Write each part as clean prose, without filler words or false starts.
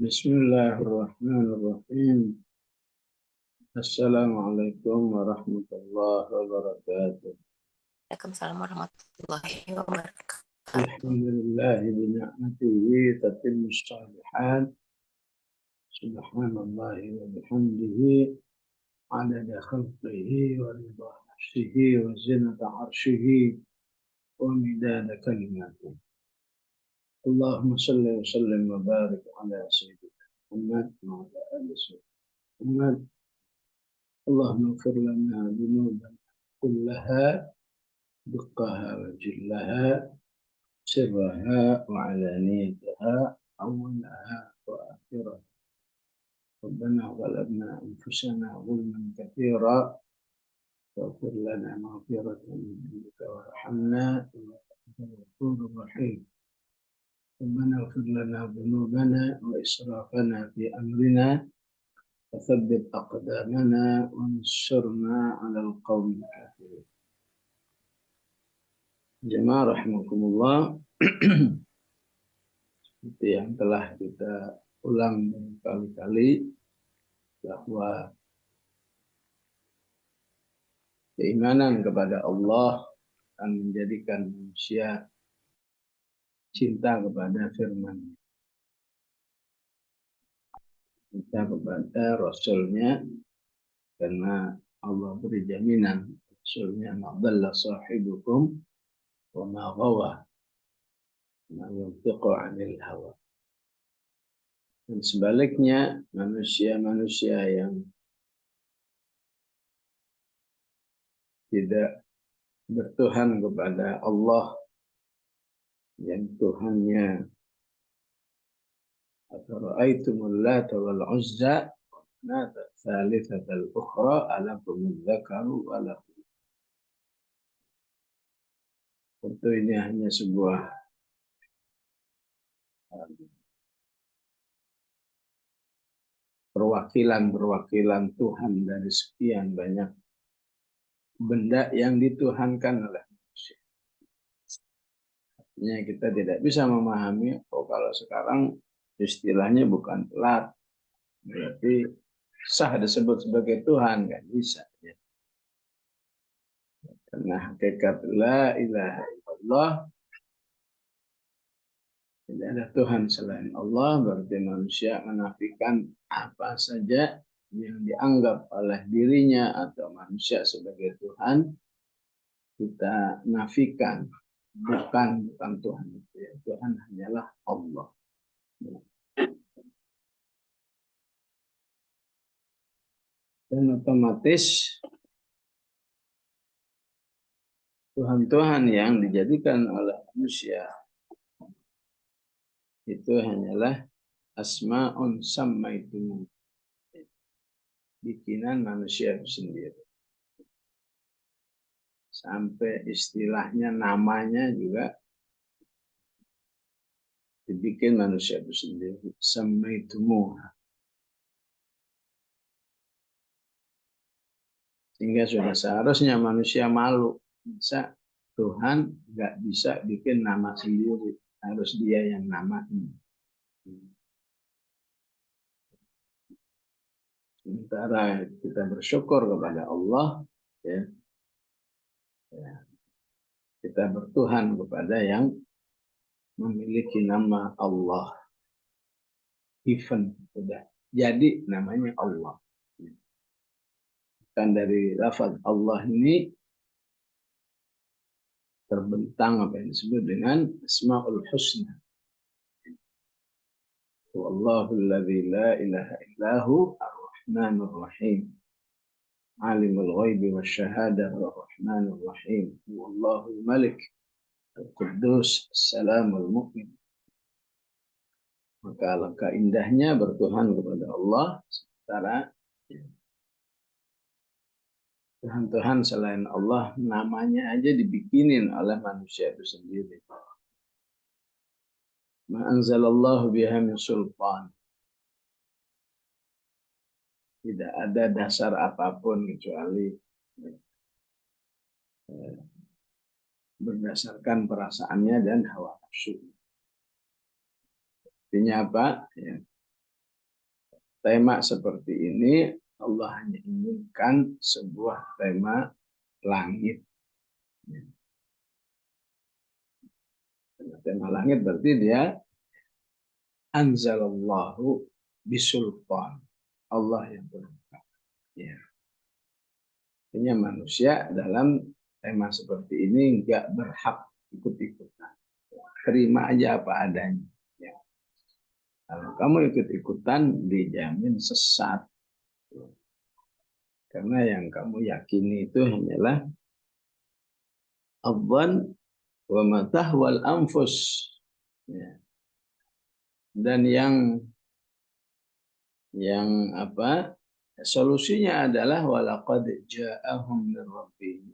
Bismillahirrahmanirrahim. Assalamualaikum warahmatullahi wabarakatuh. Waalaikumsalam warahmatullahi wabarakatuh. Alhamdulillahi bini'matihi tatimmu shalihat. Subhanallahi wa bihamdihi adada khalqihi wa ridha nafsihi wa zinata arshihi wa midada kalimatihi. Allahumma salli wa sallim wa barik ala sayyidina Muhammad wa ala ali sayyidina Muhammad. Allahumma ighfir lana dhunubana kullaha دقها وجلها سرها وعلانيتها أولها وآخرها. ربنا ظلمنا أنفسنا ظلما كثيرا فاغفر لنا مغفرة من عندك وارحمنا إنك أنت الغفور الرحيم. ربنا اغفر لنا ذنوبنا وإسرافنا في أمرنا وثبت أقدامنا وانصرنا على القوم الكافرين. Jemaah rahimakumullah, seperti yang telah kita ulang berkali-kali bahwa keimanan kepada Allah akan menjadikan manusia cinta kepada firman, cinta kepada Rasulnya, karena Allah beri jaminan Rasulnya ma'dalla sahibukum wa ma ghawa ma yantiqu 'anil hawa. Dan sebaliknya manusia-manusia yang tidak bertuhan kepada Allah, yang Tuhannya afara'aitumul lata wal uzza wa manata tsalitsatal ukhra alakumuz dzakaru wa lakum. Tentu ini hanya sebuah perwakilan Tuhan dari sekian banyak benda yang dituhankan oleh manusia. Artinya kita tidak bisa memahami, kalau sekarang istilahnya bukan telat, berarti sah disebut sebagai Tuhan, kan bisa. Ya. Karena hakikat la ilaha illallah, tidak ada Tuhan selain Allah, berarti manusia menafikan apa saja yang dianggap oleh dirinya atau manusia sebagai Tuhan, kita nafikan. Bukan Tuhan itu, ya. Tuhan hanyalah Allah. Dan otomatis Tuhan-Tuhan yang dijadikan oleh manusia itu hanyalah asma'un sammaitumu, bikinan manusia itu sendiri. Sampai istilahnya, namanya juga dibikin manusia itu sendiri. Sammaitumu. Sehingga sudah seharusnya manusia malu. Bisa Tuhan nggak bisa bikin nama sendiri, harus dia yang namain. Sementara kita bersyukur kepada Allah, ya, kita bertuhan kepada yang memiliki nama Allah. Even sudah jadi namanya Allah. Dan dari lafaz Allah ini terbentang apa yang disebut dengan Asmaul Husna. Wallahul ladzi la ilaha illahu ar-rahmanur rahim. Alimul ghaibi wasyahadah ar-rahmanur rahim. Wallahul malik al-quddus as-salamul mu'min. Maka alangkah indahnya bertuhan kepada Allah, sementara Tuhan-Tuhan selain Allah namanya aja dibikinin oleh manusia itu sendiri. Ma anzalallahu biha min sultan. Tidak ada dasar apapun kecuali berdasarkan perasaannya dan hawa nafsu. Artinya apa? Ya. tema seperti ini Allah hanya inginkan sebuah tema langit. Tema langit berarti dia anzalallahu bisultan. Allah yang berhak. Ya. Artinya manusia dalam tema seperti ini nggak berhak ikut-ikutan. Terima aja apa adanya. Ya. Kalau kamu ikut-ikutan dijamin sesat. Karena yang kamu yakini itu hanyalah adhan wa matahwal anfus. Ya. Dan yang apa? Solusinya adalah walaqad ja'ahum min rabbihim.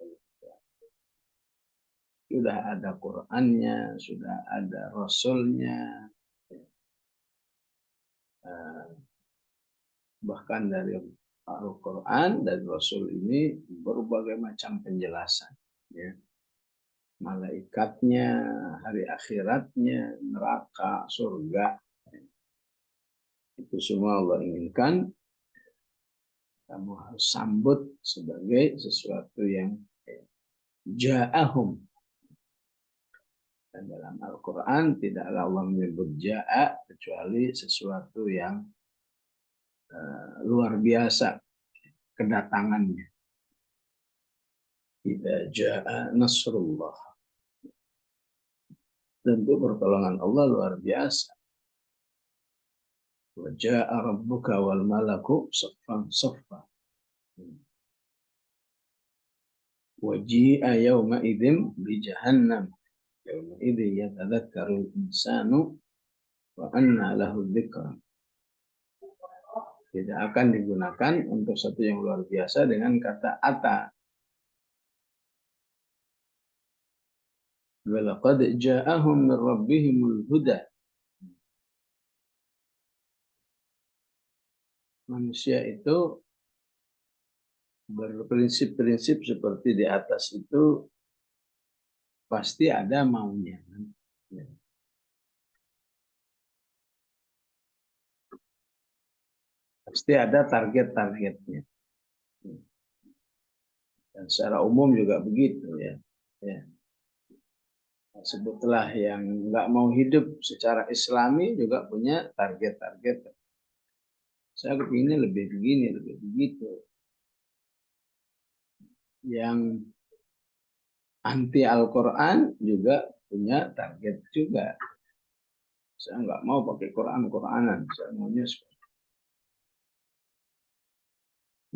Sudah ada Qur'annya, sudah ada Rasulnya, bahkan dari Al-Quran dan Rasul ini berbagai macam penjelasan. Ya. Malaikatnya, hari akhiratnya, neraka, surga. Itu semua Allah inginkan. Kamu harus sambut sebagai sesuatu yang ja'ahum. Dan dalam Al-Quran tidaklah Allah menyebut ja'a kecuali sesuatu yang luar biasa kedatangannya. Idza ja'a nasrullah. Tentu pertolongan Allah luar biasa. Wa ja'a rabbuka wal malaku saffan saffa. Wa ji'a yawma idzin bi jahannam. Yawma idzin yatadzakkaru al-insanu wa anna lahu dzikra. Tidak akan digunakan untuk satu yang luar biasa dengan kata ata. Walaqad ja'ahum min rabbihimul huda. Manusia itu berprinsip-prinsip seperti di atas itu pasti ada maunya. Pasti ada target-targetnya. Dan secara umum juga begitu ya. Ya. Sebutlah yang nggak mau hidup secara Islami juga punya target-target. Saya kepinginnya lebih begini, lebih begitu. Yang anti Al-Quran juga punya target juga. Saya nggak mau pakai Quran-Quranan. Saya maunya seperti itu.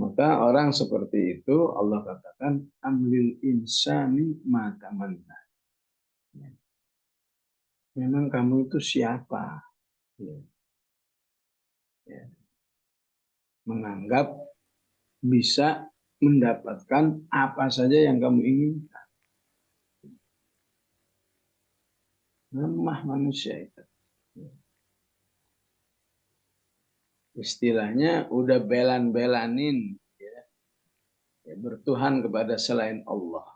Maka orang seperti itu Allah katakan amlil insani ma tamanna. Memang kamu itu siapa? Ya. Ya. Menganggap bisa mendapatkan apa saja yang kamu inginkan. Lemah manusia itu. Istilahnya udah belan-belanin ya, bertuhan kepada selain Allah.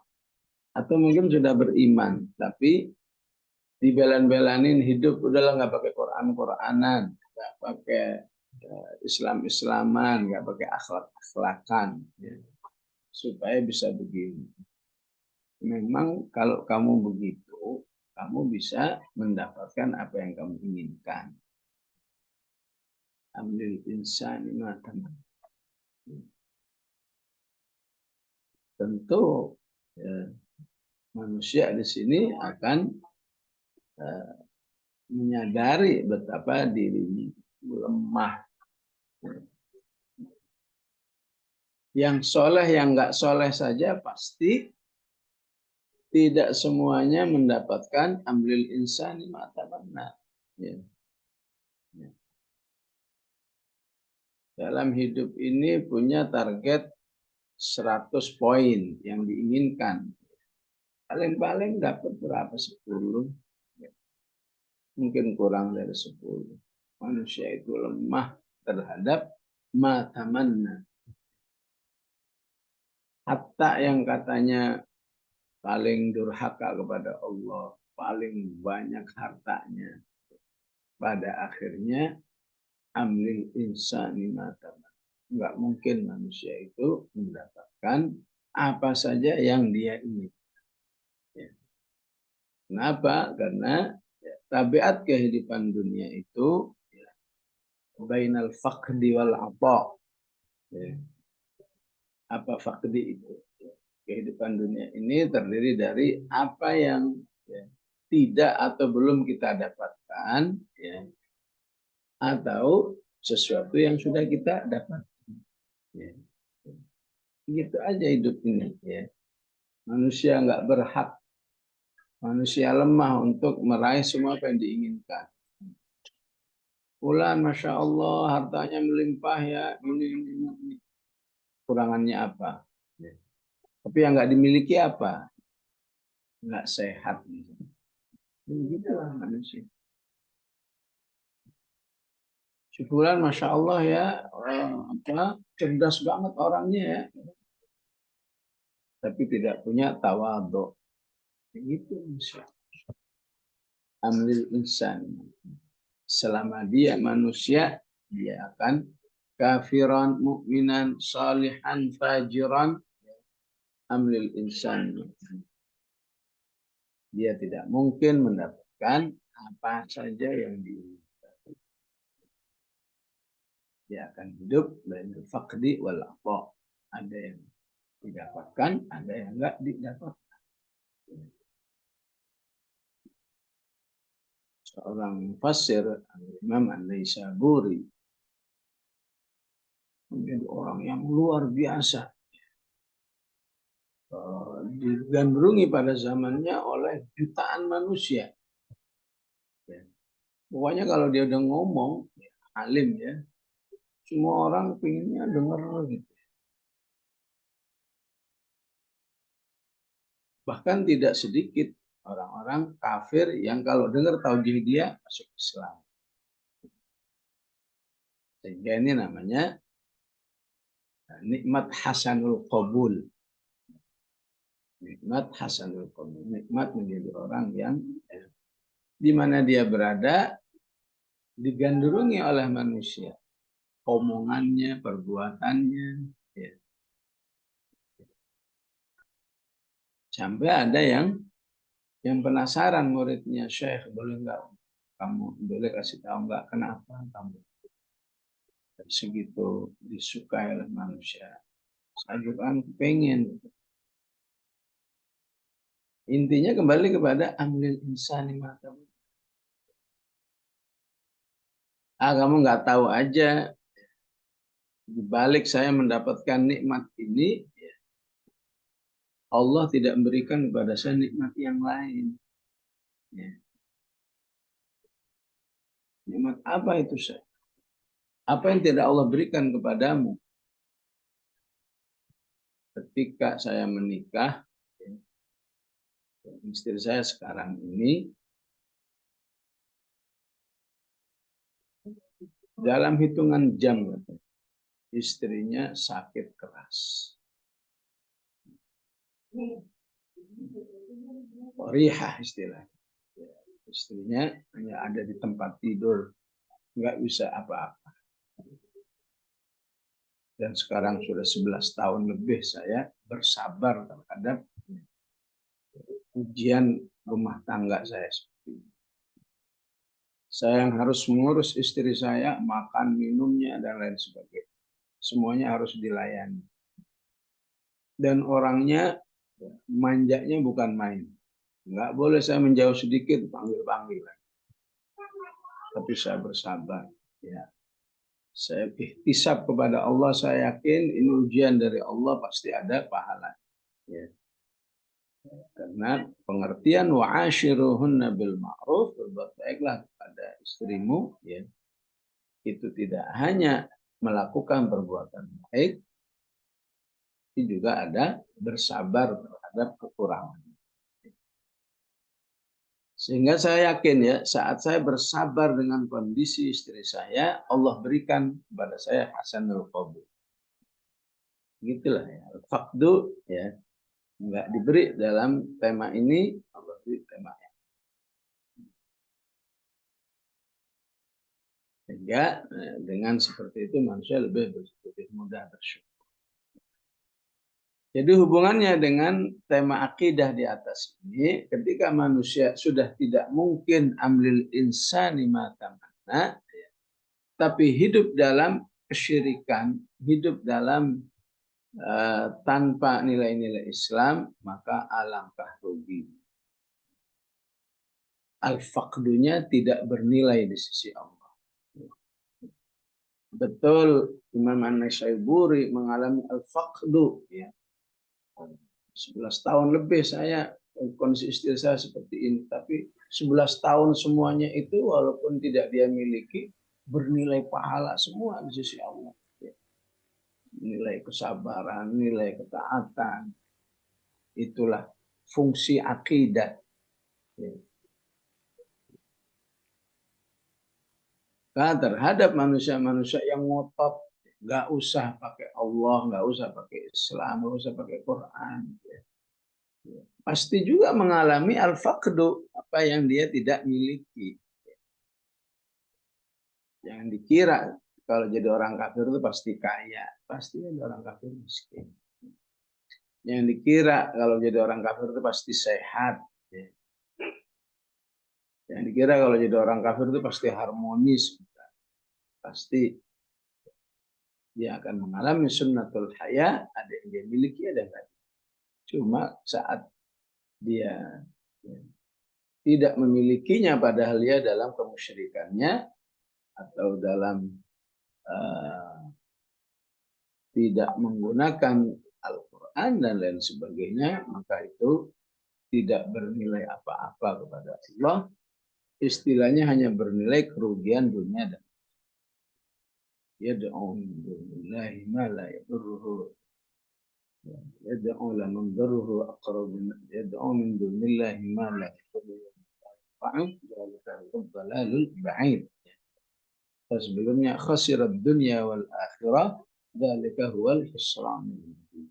Atau mungkin sudah beriman, tapi dibelan-belanin hidup udahlah nggak pakai Quran-Quranan, nggak pakai Islam-Islaman, nggak pakai akhlak-akhlakan, ya, supaya bisa begini. Memang kalau kamu begitu, kamu bisa mendapatkan apa yang kamu inginkan. Ambil insani ma tamanna. Tentu ya, manusia di sini akan menyadari betapa dirinya lemah. Yang soleh, yang nggak soleh saja pasti tidak semuanya mendapatkan ambil insani ma tamanna. Ya. Ya. Dalam hidup ini punya target 100 poin yang diinginkan. Paling-paling dapat berapa? 10. Mungkin kurang dari 10. Manusia itu lemah terhadap ma tamanna. Hatta yang katanya paling durhaka kepada Allah, paling banyak hartanya, pada akhirnya amlil insani ma tamanna. Enggak mungkin manusia itu mendapatkan apa saja yang dia ingin. Ya. Kenapa? Karena ya, tabiat kehidupan dunia itu ya, bainal faqdi wal ata. Ya. Apa faqdi itu? Ya. Kehidupan dunia ini terdiri dari apa yang ya, tidak atau belum kita dapatkan, ya, atau sesuatu yang sudah kita dapat. Ya. Gitu aja hidup ini. Ya. Manusia nggak berhak, manusia lemah untuk meraih semua apa yang diinginkan. Fulan, Masya Allah, hartanya melimpah ya, ini. Kurangannya apa? Ya. Tapi yang nggak dimiliki apa? Nggak sehat. Begitulah manusia. Syukuran, Masya Allah ya, cerdas banget orangnya ya. Tapi tidak punya tawadhu. Begitu Masya Allah. Amlil insan. Selama dia manusia, dia akan kafiran, mukminan, salihan, fajiran, amlil insan. Dia tidak mungkin mendapatkan apa saja yang diinginkan. Dia akan hidup bainal faqdi wal ata. Ada yang didapatkan, ada yang enggak didapatkan. Seorang mufassir Imam An-Naisaburi menjadi orang yang luar biasa, digandrungi pada zamannya oleh jutaan manusia. Pokoknya kalau dia udah ngomong, alim ya, semua orang pengennya dengar gitu. Bahkan tidak sedikit orang-orang kafir yang kalau dengar tauhid dia masuk Islam. Sehingga ini namanya nikmat hasanul qabul. Nikmat hasanul qabul. Nikmat menjadi orang yang di mana dia berada digandrungi oleh manusia. Omongannya, perbuatannya. Ya. Sampai ada yang penasaran muridnya, Syekh, boleh nggak kamu boleh kasih tahu nggak kenapa kamu segitu disukai oleh manusia? Saya juga kan pengen. Intinya kembali kepada amlil insani mata. Kamu nggak tahu aja, di balik saya mendapatkan nikmat ini, Allah tidak memberikan kepada saya nikmat yang lain. Ya. Nikmat apa itu saya? Apa yang tidak Allah berikan kepadamu? Ketika saya menikah, istri saya sekarang ini, dalam hitungan jam, istrinya sakit keras. Rihah istilahnya. Istrinya hanya ada di tempat tidur, nggak bisa apa-apa. Dan sekarang sudah 11 tahun lebih saya bersabar terhadap ujian rumah tangga saya seperti ini. Saya yang harus mengurus istri saya, makan, minumnya, dan lain sebagainya. Semuanya harus dilayani. Dan orangnya, manjanya bukan main. Nggak boleh saya menjauh sedikit, panggil-panggil. Tapi saya bersabar. Ya. Saya ihtisab kepada Allah, saya yakin ini ujian dari Allah, pasti ada pahala. Ya. Karena pengertian wa'ashiruhunna bil ma'ruf, berbuat baiklah kepada istrimu, ya, itu tidak hanya melakukan perbuatan baik, tapi juga ada bersabar terhadap kekurangan. Sehingga saya yakin ya, saat saya bersabar dengan kondisi istri saya, Allah berikan kepada saya hasanul qabul. Gitulah ya. Fakdu ya, nggak diberi dalam tema ini, Allah beri tema Sehingga dengan seperti itu manusia lebih mudah bersyukur. Jadi hubungannya dengan tema akidah di atas ini, ketika manusia sudah tidak mungkin amlil insani ma tamanna, tapi hidup dalam kesyirikan, hidup dalam tanpa nilai-nilai Islam, maka alangkah rugi. Al-faqdunya tidak bernilai di sisi Allah. Betul, Imam An-Nasaiburi mengalami al-faqdu, ya. 11 tahun lebih saya kondisi istri saya seperti ini, tapi 11 tahun semuanya itu walaupun tidak dia miliki bernilai pahala semua di sisi Allah. Nilai kesabaran, nilai ketaatan, itulah fungsi akidah. Nah, terhadap manusia-manusia yang ngotot, nggak usah pakai Allah, nggak usah pakai Islam, nggak usah pakai Quran, pasti juga mengalami al-faqdu, apa yang dia tidak miliki. Jangan dikira kalau jadi orang kafir itu pasti kaya, pasti jadi orang kafir miskin. Jangan dikira kalau jadi orang kafir itu pasti sehat. Jangan dikira kalau jadi orang kafir itu pasti harmonis. Pasti dia akan mengalami sunnatul haya, ada yang dia miliki, ada yang tidak. Cuma saat dia tidak memilikinya padahal dia dalam kemusyrikannya atau dalam tidak menggunakan Al-Quran dan lain sebagainya, maka itu tidak bernilai apa-apa kepada Allah. Istilahnya hanya bernilai kerugian dunia dan yad'u min dunillahi ma la yadurruhu yad'u laman darruhu aqrab yad'u min dunillahi ma la yadurruhu dzalika ad-dhalalul ba'id. Sebelumnya khasirat dunya wal akhirah dzalika huwal khusranul mubin.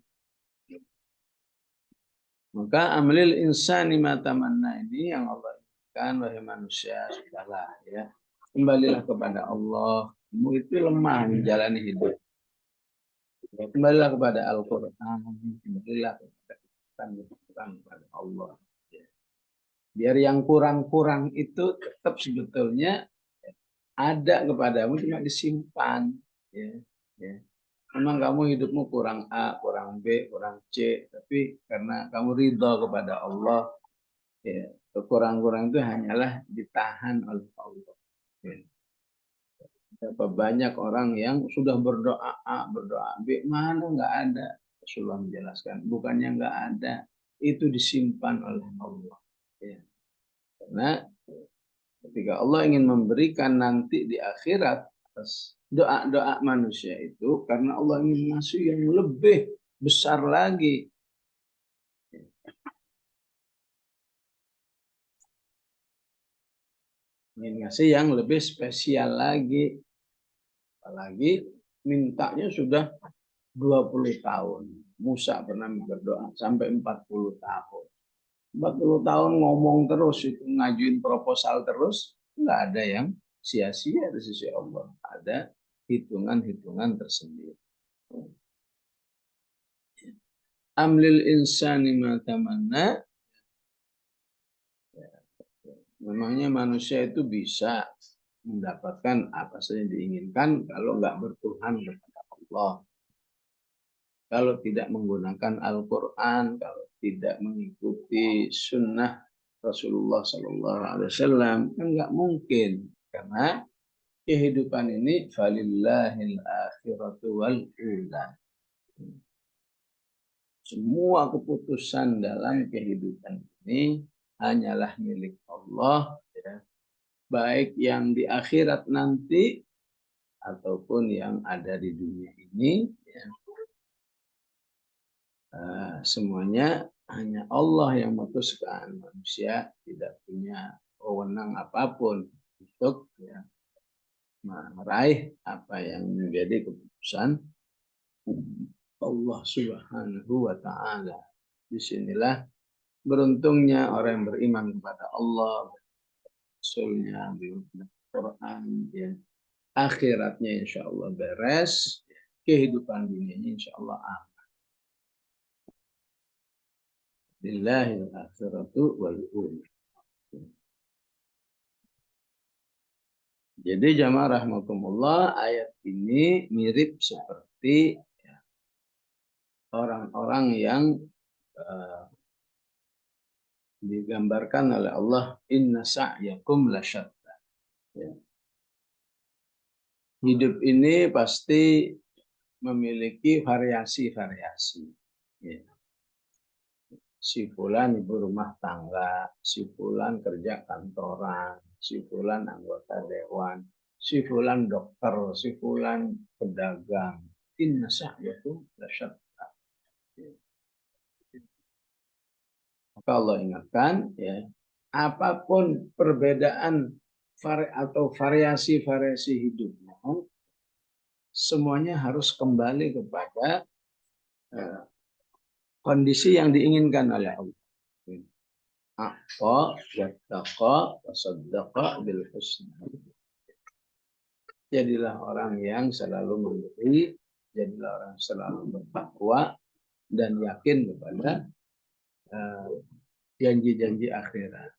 Maka amlil insani ma tamanna ini yang Allah inginkan, wahai manusia, sudahlah ya. Kembalilah kepada Allah. Kamu itu lemah menjalani hidup. Kembalilah kepada Al-Quran. Kembalilah kepada Allah. Biar yang kurang-kurang itu tetap sebetulnya ada kepadamu, cuma disimpan. Ya. Memang kamu hidupmu kurang A, kurang B, kurang C, tapi karena kamu ridho kepada Allah, ya, kekurang-kurang itu hanyalah ditahan oleh Allah. Ya. Berapa banyak orang yang sudah berdoa A, berdoa B, mana nggak ada. Rasulullah menjelaskan, bukannya nggak ada, itu disimpan oleh Allah. Ya. Karena ketika Allah ingin memberikan nanti di akhirat atas doa-doa manusia itu, karena Allah ingin ngasih yang lebih besar lagi. Ingin ngasih yang lebih spesial lagi. Apalagi mintanya sudah 20 tahun. Musa pernah berdoa sampai 40 tahun. 40 tahun ngomong terus, itu ngajuin proposal terus, nggak ada yang sia-sia di sisi Allah. Ada hitungan-hitungan tersendiri. Amlil insani ma tamanna. Memangnya manusia itu bisa mendapatkan apa saja yang diinginkan kalau nggak bertuhan kepada Allah. Kalau tidak menggunakan Al-Quran, kalau tidak mengikuti sunnah Rasulullah SAW, kan nggak mungkin. Karena kehidupan ini falillahil akhiratu wal ula. Semua keputusan dalam kehidupan ini hanyalah milik Allah, ya. Baik yang di akhirat nanti ataupun yang ada di dunia ini, ya. Semuanya hanya Allah yang memutuskan. Manusia tidak punya wewenang apapun untuk, ya, meraih apa yang menjadi keputusan Allah Subhanahu wa Ta'ala. Disinilah beruntungnya orang yang beriman kepada Allah, Rasulnya, Quran, ya. akhiratnya insya Allah beres, kehidupan dunianya insya Allah aman. Lillahil akhiratu wal ula. Jadi jamaah rahmatullah, ayat ini mirip seperti orang-orang yang digambarkan oleh Allah, inna sa'yakum lasyatta. Ya. Hidup ini pasti memiliki variasi-variasi. Ya. Si fulan ibu rumah tangga, si fulan kerja kantoran, si fulan anggota dewan, si fulan dokter, si fulan pedagang. Inna sa'yakum lasyatta. Ya. Maka Allah ingatkan, ya, apapun perbedaan atau variasi-variasi hidupnya, semuanya harus kembali kepada kondisi yang diinginkan oleh Allah. Aqqa wattaqa wasaddaqa bil husna. Jadilah orang yang selalu memberi, jadilah orang yang selalu bertakwa dan yakin kepada janji-janji akhirat.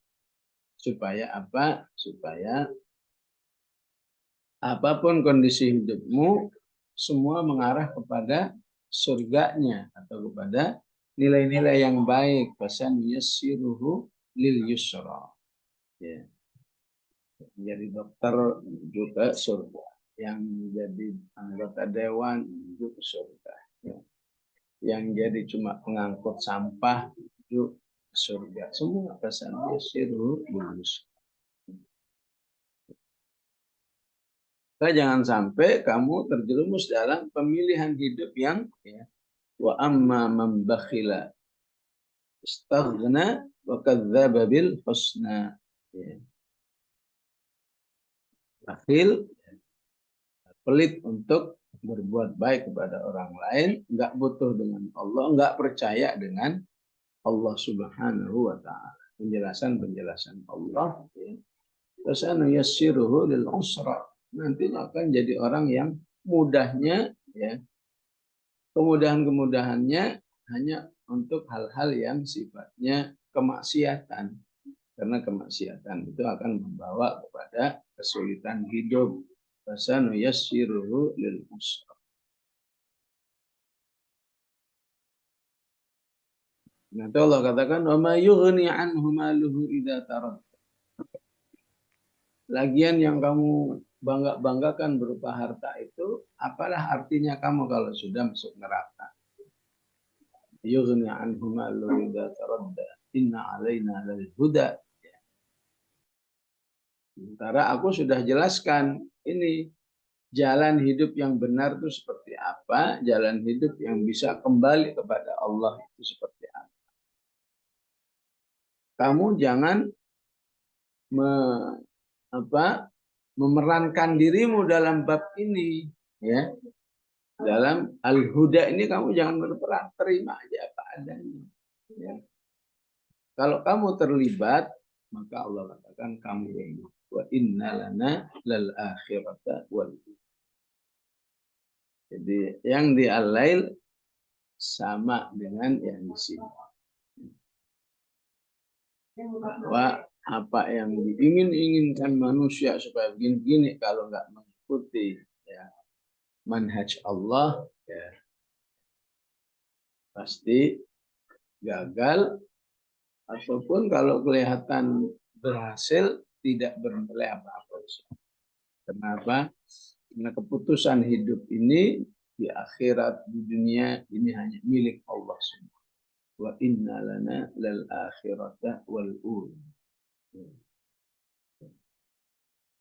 Supaya apa? Supaya apapun kondisi hidupmu, semua mengarah kepada surganya atau kepada nilai-nilai yang baik. Fasan yassiruhu lil yusra. Ya. Jadi dokter juga surga. Yang jadi anggota dewan juga surga. Ya. Yang jadi cuma pengangkut sampah juga surga. Semua fasan yassiruhu lil yusra. Maka jangan sampai kamu terjerumus dalam pemilihan hidup yang ya, wa amma man bakhila istaghna wa kadzdzaba bil husna. Ya. Bakhil, pelit untuk berbuat baik kepada orang lain, enggak butuh dengan Allah, enggak percaya dengan Allah Subhanahu wa taala. Penjelasan-penjelasan Allah, ya. Fasanu yassiruhu lil usra. Nantinya akan jadi orang yang mudahnya, ya, kemudahan-kemudahannya hanya untuk hal-hal yang sifatnya kemaksiatan. Karena kemaksiatan itu akan membawa kepada kesulitan hidup. Fasanu yassiruhu lil usra. Nah, Allah katakan wa ma yughni anhu maluhu idza tarad. Lagian yang kamu bangga-banggakan berupa harta itu, apalah artinya kamu kalau sudah masuk neraka? Yughni anhu maluhu idza taradda. Inna alaina lal huda. Sementara aku sudah jelaskan ini jalan hidup yang benar itu seperti apa, jalan hidup yang bisa kembali kepada Allah itu seperti apa. Kamu jangan memerankan dirimu dalam bab ini, ya. Dalam al-huda ini kamu jangan berperan, terima aja apa adanya. Ya. Kalau kamu terlibat, maka Allah katakan kamu ini wa inna lana lal akhirata wal. Jadi yang di al-lail sama dengan yang di sini. Bahwa apa yang diinginkan manusia supaya begini-begini kalau nggak mengikuti, ya, manhaj Allah, ya, pasti gagal, ataupun kalau kelihatan berhasil tidak bernilai apa-apa. Kenapa? Karena keputusan hidup ini di akhirat, di dunia ini hanya milik Allah semua. Wa inna lana lal akhirata wal ula.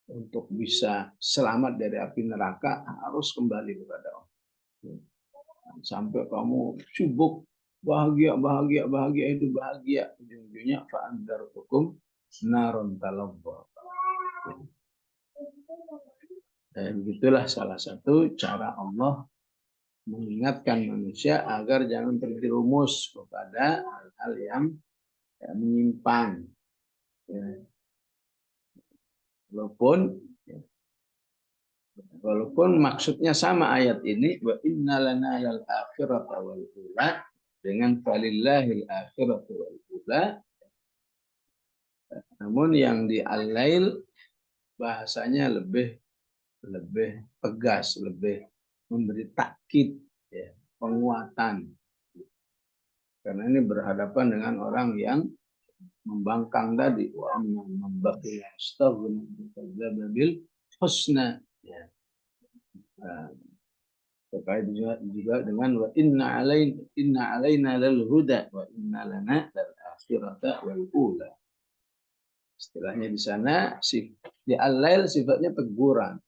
Untuk bisa selamat dari api neraka harus kembali kepada Allah. Sampai kamu sibuk bahagia itu bahagia, ujung-ujungnya fa'andartukum naron talabba. Dan begitulah salah satu cara Allah mengingatkan manusia agar jangan terjerumus kepada hal-hal yang menyimpang. Ya. Walaupun Walaupun maksudnya sama ayat ini, wa inna lana lal akhirata wal ula, dengan falillahil akhiratu wal ula. Namun yang di al-lail bahasanya lebih tegas, lebih memberi takkid, ya, penguatan. Karena ini berhadapan dengan orang yang membangkang tadi, wa amman man baqiya astaghna bil husna, ya. Terkait juga dengan wa inna alaina lal huda wa inna lana lal akhirata wal ula. Istilahnya di sana di al-lail sifatnya teguran.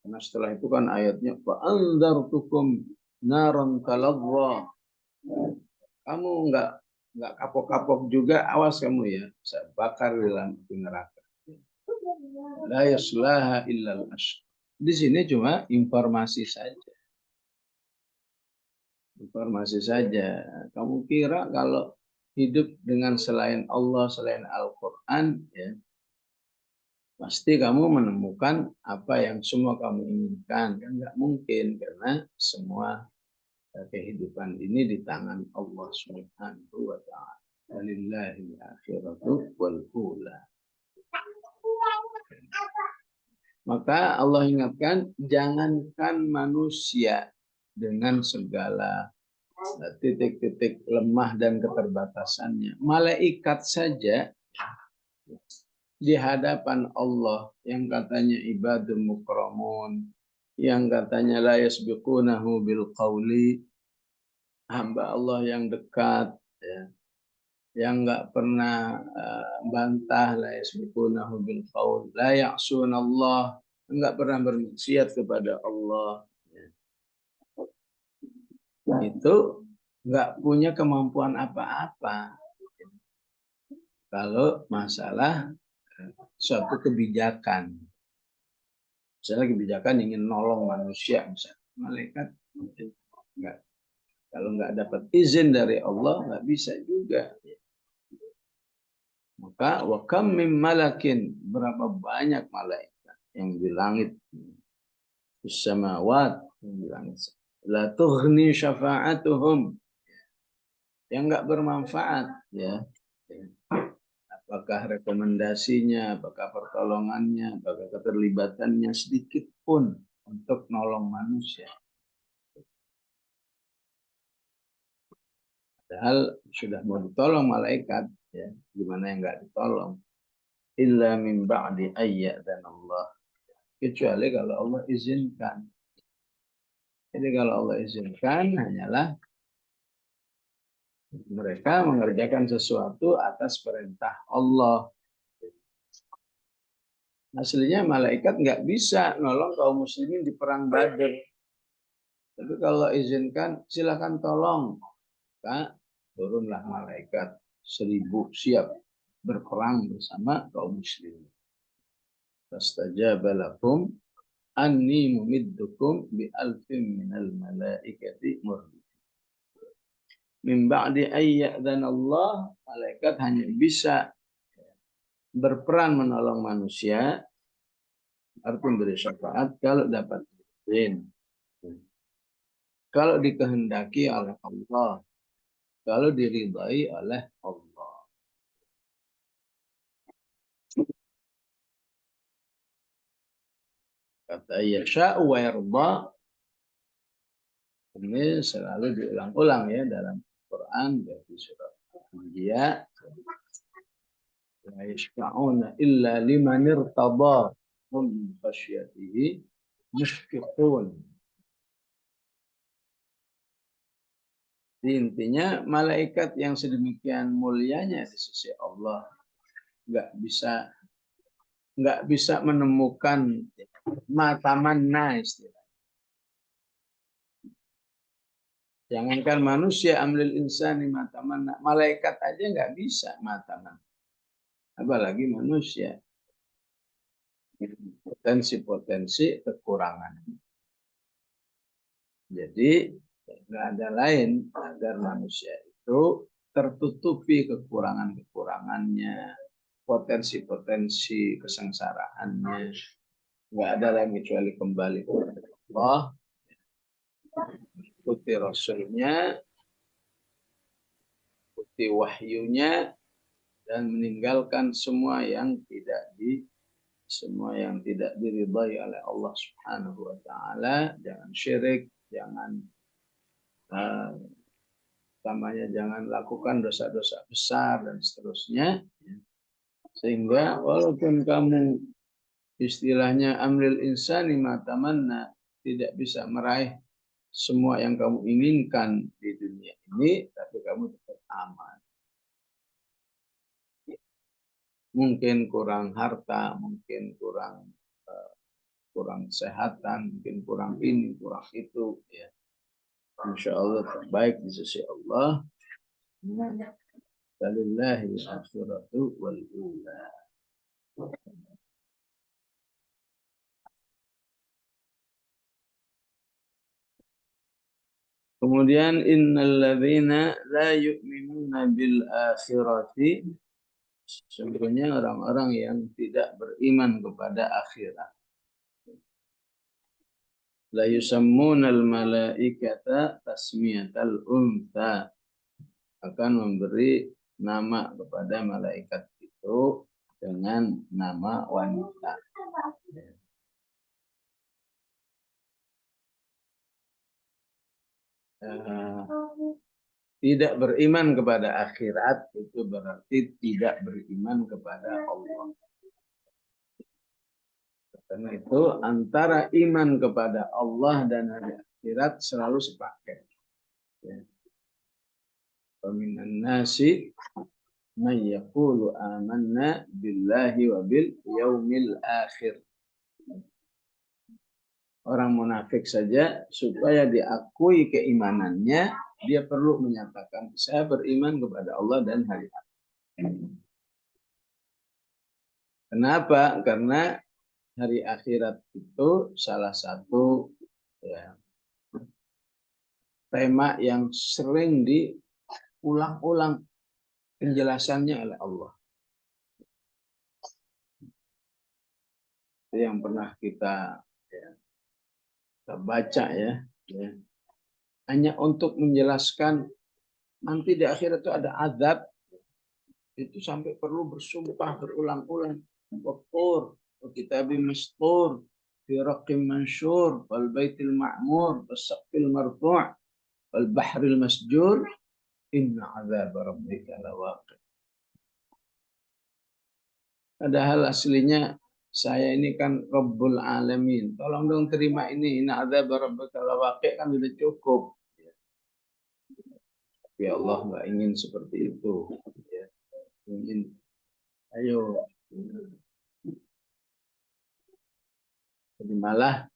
Karena setelah itu kan ayatnya wa anzartukum naran talazza. Kamu enggak kapok-kapok juga, awas kamu ya, saya bakar di dalam api neraka. La yaslaha illal ashqa. Di sini cuma informasi saja. Informasi saja. Kamu kira kalau hidup dengan selain Allah, selain Al-Quran, ya, pasti kamu menemukan apa yang semua kamu inginkan. Kan nggak mungkin, karena semua kehidupan ini di tangan Allah Subhanahu wa ta'ala. Walillahil akhiratu wal ula. Maka Allah ingatkan, jangankan manusia dengan segala titik-titik lemah dan keterbatasannya. Malaikat saja di hadapan Allah yang katanya ibadul mukramun, yang katanya la yasbiqunahu bil qawli, hamba Allah yang dekat, ya, yang enggak pernah bantah, la yasbiqunahu bil qawl, la ya'sunallah, enggak pernah bermaksiat kepada Allah, ya. Itu enggak punya kemampuan apa-apa kalau masalah suatu kebijakan. Misalnya kebijakan ingin nolong manusia, misalnya malaikat enggak, kalau enggak dapat izin dari Allah enggak bisa juga. Maka wa kam min malakin, berapa banyak malaikat yang di langit, di samawat, yang di langit, la tughni syafa'atuhum, yang enggak bermanfaat, ya. Apakah rekomendasinya, apakah pertolongannya, apakah keterlibatannya sedikit pun untuk nolong manusia. Padahal sudah mau ditolong malaikat, ya, gimana yang nggak ditolong? Illa min ba'di ayya'dan Allah. Kecuali kalau Allah izinkan. Jadi kalau Allah izinkan, hanyalah mereka mengerjakan sesuatu atas perintah Allah. Aslinya malaikat nggak bisa nolong kaum muslimin di perang Badar. Tapi kalau izinkan, silakan tolong. Maka turunlah malaikat 1000 siap berperang bersama kaum muslimin. Fastajaba lakum anni mumiddukum bi alfin minal malaikati murdifin. Min ba'di ayya'dan Allah, malaikat hanya bisa berperan menolong manusia, arti memberi syafaat, kalau dapat izin. Kalau dikehendaki oleh Allah, kalau diridai oleh Allah. Kata yasha'u wa yarda, ini selalu diulang-ulang ya dalam Quran, dari surat Al-Anbiya. La yashfa'una illa liman irtada hum min khasyatihi mushfiqun. Intinya malaikat yang sedemikian mulianya di sisi Allah nggak bisa menemukan mata mana, istilah. Jangankan manusia, amlil insani mata mana, malaikat aja nggak bisa mata mana, apalagi manusia. Potensi-potensi kekurangan. Jadi nggak ada lain agar manusia itu tertutupi kekurangan-kekurangannya, potensi-potensi kesengsaraannya. nggak ada lain kecuali kembali kepada Allah, ikuti Rasulnya, ikuti wahyunya, dan meninggalkan semua yang tidak diridhai oleh Allah Subhanahu wa taala. Jangan syirik, jangan jangan lakukan dosa-dosa besar dan seterusnya. Sehingga walaupun kamu istilahnya amril insani ma tamanna, tidak bisa meraih semua yang kamu inginkan di dunia ini, tapi kamu tetap aman. Mungkin kurang harta, mungkin kurang kesehatan, mungkin kurang ini, kurang itu, ya. Insya Allah terbaik di sisi Allah. Walillahil akhiratu wal ula. Kemudian innalladzina la yu'minuna bil akhirati, sesungguhnya orang-orang yang tidak beriman kepada akhirat. La yusammunal malaikata tasmiyatal untha, akan memberi nama kepada malaikat itu dengan nama wanita. Tidak beriman kepada akhirat itu berarti tidak beriman kepada Allah. Karena itu antara iman kepada Allah dan hari akhirat selalu sepaket. Minan nasi man yaqulu amanna billahi wa bil yaumil akhir. Orang munafik saja supaya diakui keimanannya, dia perlu menyatakan saya beriman kepada Allah dan hari akhirat. Kenapa? Karena hari akhirat itu salah satu tema yang sering diulang-ulang penjelasannya oleh Allah. Itu yang pernah kita baca ya. Hanya untuk menjelaskan nanti di akhirat itu ada azab, itu sampai perlu bersumpah berulang-ulang. Waqtur, wa kitabim mastur, fi raqqim mansyur, wal baitil ma'mur, was saqfil marfu', wal bahril masjur, inna azab rabbika lawaqi'. Padahal aslinya saya ini kan Rabbul Alamin. Tolong dong terima ini. Inna azab rabbika lawaqi' kan sudah cukup. Tapi Allah nggak ingin seperti itu. Ingin, ayo. Jadi malah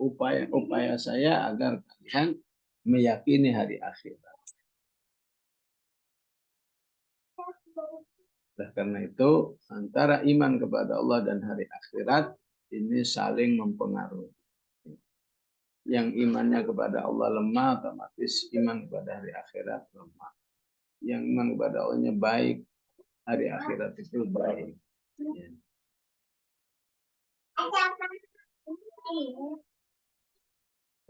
upaya saya agar kalian meyakini hari akhirat. Nah, karena itu antara iman kepada Allah dan hari akhirat ini saling mempengaruhi. Yang imannya kepada Allah lemah, otomatis iman kepada hari akhirat lemah. Yang iman kepada Allahnya baik, hari akhirat itu baik.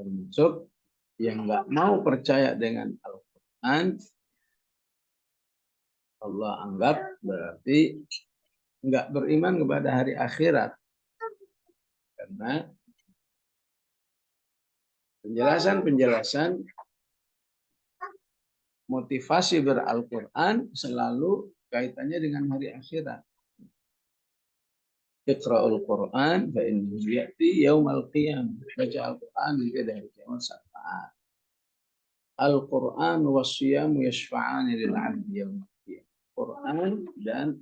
Termasuk yang nggak mau percaya dengan Al-Quran, Allah anggap berarti nggak beriman kepada hari akhirat. Karena penjelasan motivasi ber-Al-Quran selalu kaitannya dengan hari akhirat. Iqra'ul Quran fa innahu ya'ti yaumal qiyamah. Baca Al-Quran juga dari kiamat saat. Al-Quran was-siyamu yashfa'ani lil 'abdi yaumal qiyamah. Quran dan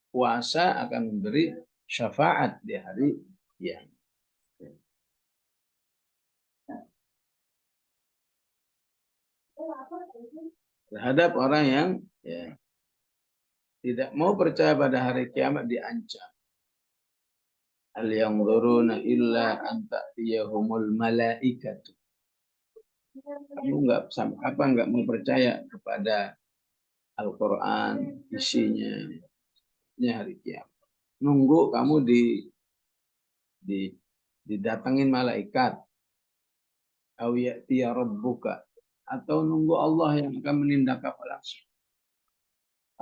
puasa akan memberi syafaat di hari kiamat. Terhadap orang yang tidak mau percaya pada hari kiamat diancam. Al yanzuruna illa an ta'tiyahumul malaikatu. Kamu nggak mau percaya kepada Al-Quran, isinya hari kiamat. Nunggu kamu didatengin malaikat, au ya'tiya rabbuka, atau nunggu Allah yang akan menindak apa langsung,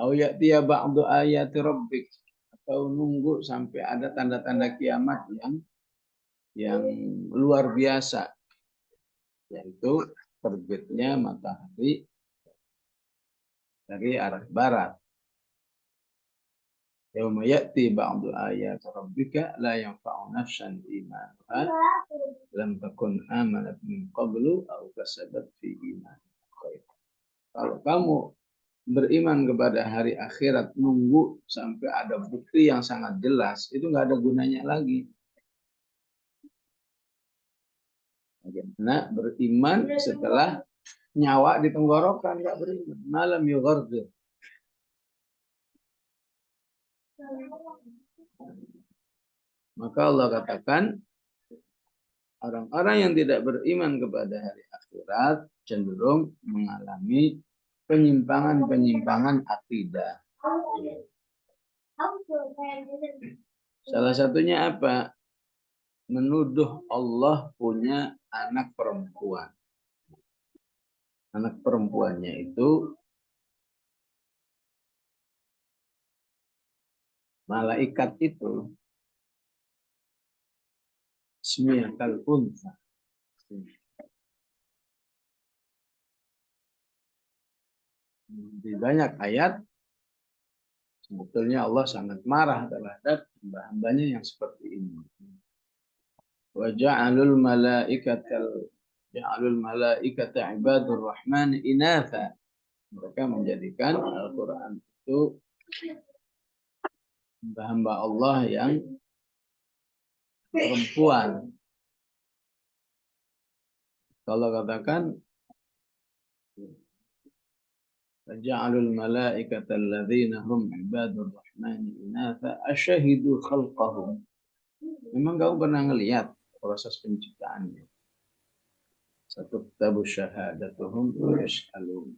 au ya'tiya ba'du ayati rabbik, atau nunggu sampai ada tanda-tanda kiamat yang luar biasa, yaitu terbitnya matahari dari arah barat. Yauma ya'ti ba'du ayati rabbika la yanfa'u nafsan imanuha lam takun amanat min qablu aw kasabat fi imaniha khair. Kalau kamu beriman kepada hari akhirat nunggu sampai ada bukti yang sangat jelas, itu nggak ada gunanya lagi. Bagaimana beriman setelah nyawa di tenggorokan, nggak beriman. Malam yughardir. Maka Allah katakan orang-orang yang tidak beriman kepada hari akhirat cenderung mengalami penyimpangan-penyimpangan akidah. Salah satunya apa? Menuduh Allah punya anak perempuan. Anak perempuannya itu malaikat itu Smiyatal unsa. Di banyak ayat sebetulnya Allah sangat marah terhadap hamba-hambanya yang seperti ini. Wa ja'alul malaikata ibadur rahman inatha. Mereka menjadikan Al-Quran itu hamba-hamba Allah yang perempuan. Kalau katakan ja'alul malaikata alladzina hum ibadur rahmani inatha asyahidu khalqahum. Memang kamu pernah ngelihat proses penciptaannya? Satu tabu syahadatuhum wa yas'alun.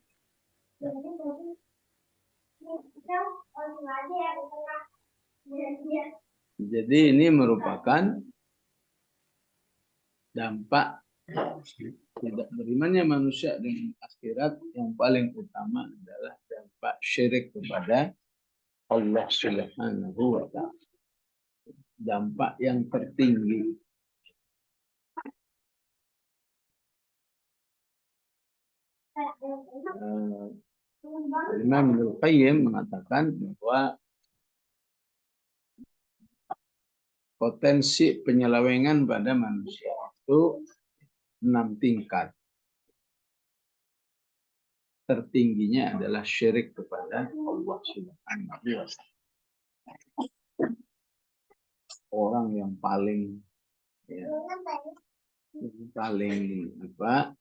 Jadi ini merupakan dampak tidak berimannya manusia dengan akhirat yang paling utama adalah dampak syirik kepada Allah Subhanahu wa ta'ala. Dampak yang tertinggi. Imam Ibnu Qayyim mengatakan bahwa potensi penyelewengan pada manusia itu 6 tingkat. Tertingginya adalah syirik kepada Allah Subhanahu wa ta'ala. Orang yang paling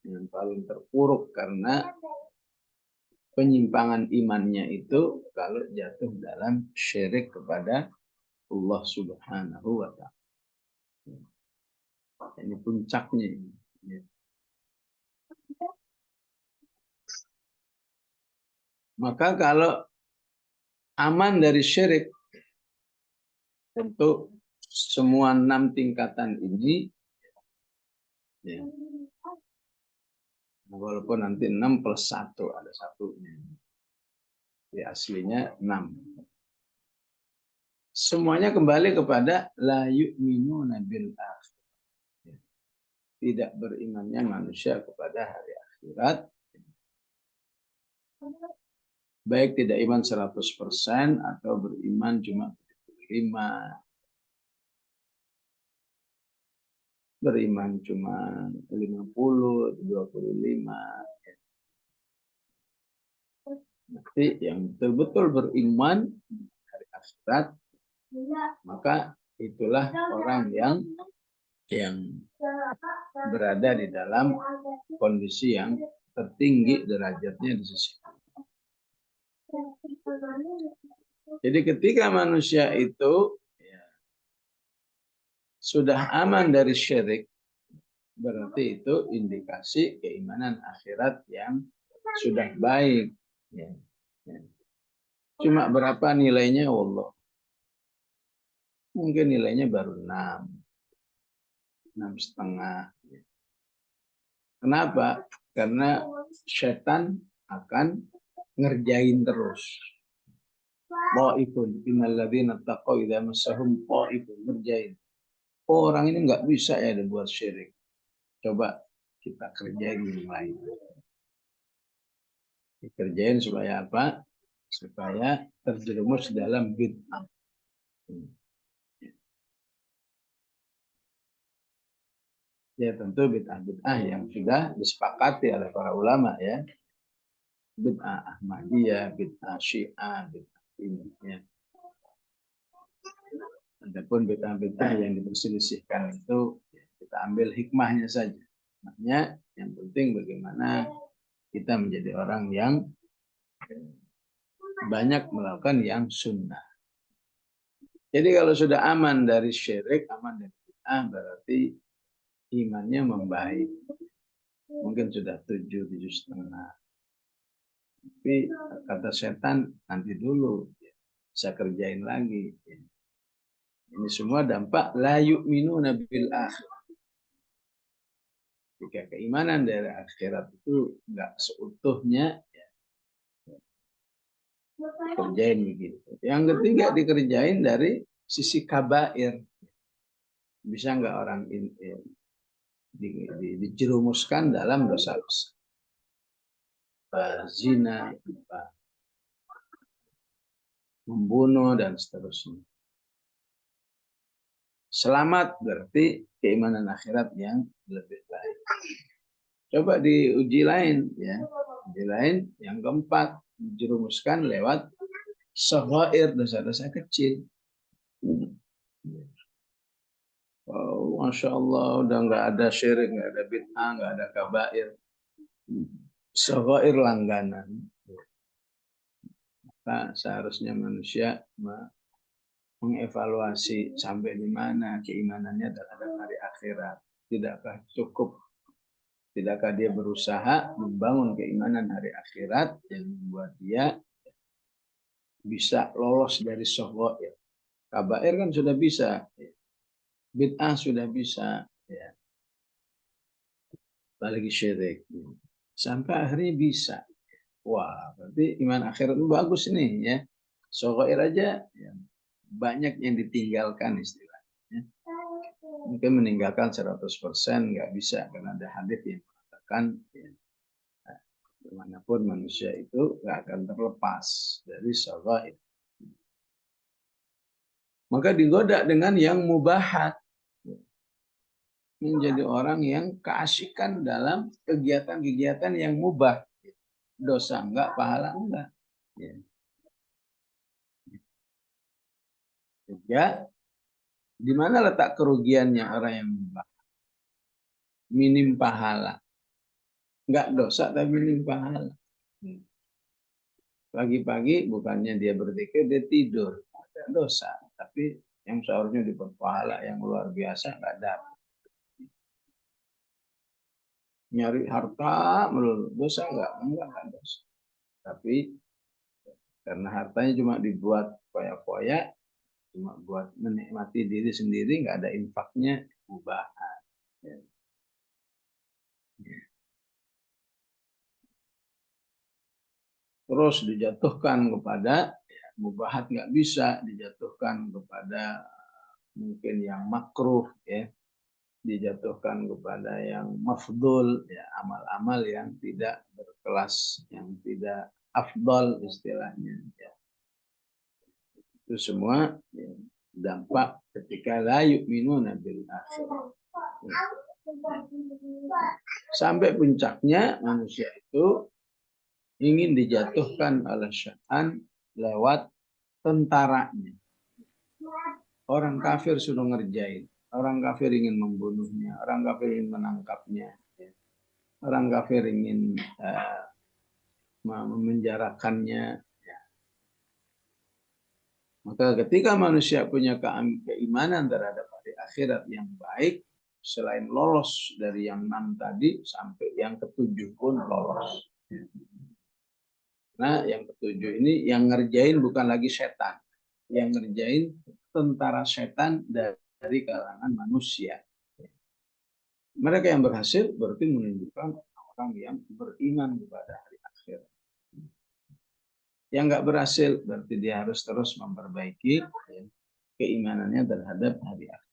yang paling terpuruk karena penyimpangan imannya itu kalau jatuh dalam syirik kepada Allah Subhanahu wa ta'ala. Ini puncaknya. Maka kalau aman dari syirik, tentu semua 6 tingkatan ini, ya, walaupun nanti 6 plus 1, ada satunya. Ya, aslinya 6. Semuanya kembali kepada la yu'minuna bil akhir. Tidak berimannya manusia kepada hari akhirat. Baik tidak iman 100% atau beriman cuma 75%. Beriman cuma 50, 25. Nanti yang betul-betul beriman hari akhirat, maka itulah orang yang berada di dalam kondisi yang tertinggi derajatnya di sisi Allah. Jadi ketika manusia itu sudah aman dari syirik, berarti itu indikasi keimanan akhirat yang sudah baik. Cuma berapa nilainya Allah? Mungkin nilainya baru 6. 6,5. Kenapa? Karena setan akan ngerjain terus. Ta'ifun innalladzina taqaw idza massahum ta'ifun, ngerjain. Orang ini nggak bisa ya dibuat syirik. Coba kita kerjain yang lain. Dikerjain supaya apa? Supaya terjerumus dalam bid'ah. Ya tentu bid'ah-bid'ah yang sudah disepakati oleh para ulama ya. Bid'ah Ahmadiyah, bid'ah Syiah, bid'ah ini ya. Adapun bid'ah-bid'ah yang diperselisihkan itu ya, kita ambil hikmahnya saja. Makanya yang penting bagaimana kita menjadi orang yang banyak melakukan yang sunnah. Jadi kalau sudah aman dari syirik, aman dari bid'ah, berarti imannya membaik. Mungkin sudah 7, 7,5. Tapi kata setan, nanti dulu. Bisa kerjain lagi. Ini semua dampak la yu'minuna bil akhir. Jika keimanan dari akhirat itu enggak seutuhnya, ya, kerjain begitu. Yang ketiga dikerjain dari sisi kabair. Bisa enggak orang ini dijerumuskan dalam dosa-dosa. Zina, membunuh, dan seterusnya. Selamat berarti keimanan akhirat yang lebih baik. Coba diuji lain ya. Uji lain yang keempat, dijerumuskan lewat shaghair, dosa-dosa kecil. Oh, Masya Allah, udah nggak ada syirik, nggak ada bid'ah, nggak ada kabair. Shaghair langganan. Maka seharusnya manusia mengevaluasi sampai di mana keimanannya terhadap hari akhirat. Tidakkah dia berusaha membangun keimanan hari akhirat yang membuat dia bisa lolos dari shaghair. Kabair kan sudah bisa, bid'ah sudah bisa, ya. Apalagi syirik. Sampai akhirnya bisa. Wah, berarti iman akhirat itu bagus nih ya. Shaghair aja ya, banyak yang ditinggalkan istilahnya. Mungkin meninggalkan 100% nggak bisa karena ada hadis yang mengatakan ya, dimanapun manusia itu nggak akan terlepas dari shaghair. Maka digoda dengan yang mubahat, menjadi orang yang keasikan dalam kegiatan-kegiatan yang mubah, dosa enggak, pahala enggak. Ya. Di mana letak kerugiannya orang yang mubah? Minim pahala. Enggak dosa tapi minim pahala. Pagi-pagi bukannya dia berzikir, dia tidur. Ada dosa. Tapi yang seharusnya diperpahala yang luar biasa enggak dapat. Nyari harta melulu. Dosa enggak? Enggak dosa. Tapi karena hartanya cuma dibuat foya-foya, cuma buat menikmati diri sendiri, nggak ada infaknya, mubahat. Ya. Terus dijatuhkan kepada ya, mubahat nggak bisa, dijatuhkan kepada mungkin yang makruh, ya, dijatuhkan kepada yang mafdul, ya, amal-amal yang tidak berkelas, yang tidak afdal istilahnya. Ya. Itu semua ya, dampak ketika la yu'minuna bil akhir. Sampai puncaknya manusia itu ingin dijatuhkan oleh syaitan lewat tentaranya. Orang kafir sudah ngerjain. Orang kafir ingin membunuhnya. Orang kafir ingin menangkapnya. Orang kafir ingin memenjarakannya. Maka ketika manusia punya keimanan terhadap hari akhirat yang baik, selain lolos dari yang 6 tadi, sampai yang ke-7 pun lolos. Nah, yang ke-7 ini yang ngerjain bukan lagi setan. Yang ngerjain tentara setan dari kalangan manusia. Mereka yang berhasil berarti menunjukkan orang yang beriman kepada hari akhir. Yang nggak berhasil berarti dia harus terus memperbaiki ya, keimanannya terhadap hari akhir.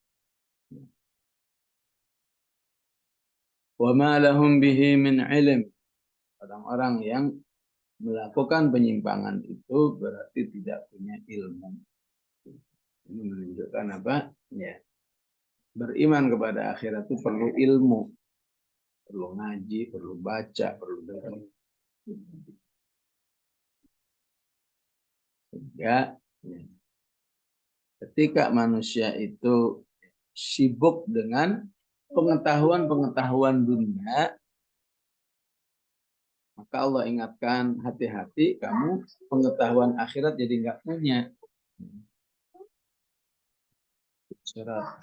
Wa ma lahum bihi min ilm. Orang-orang yang melakukan penyimpangan itu berarti tidak punya ilmu. Ini menunjukkan apa? Ya, beriman kepada akhirat itu perlu ilmu, perlu ngaji, perlu baca, perlu dengar. Sehingga ya, ketika manusia itu sibuk dengan pengetahuan-pengetahuan dunia, maka Allah ingatkan, hati-hati kamu pengetahuan akhirat jadi nggak punya. Surat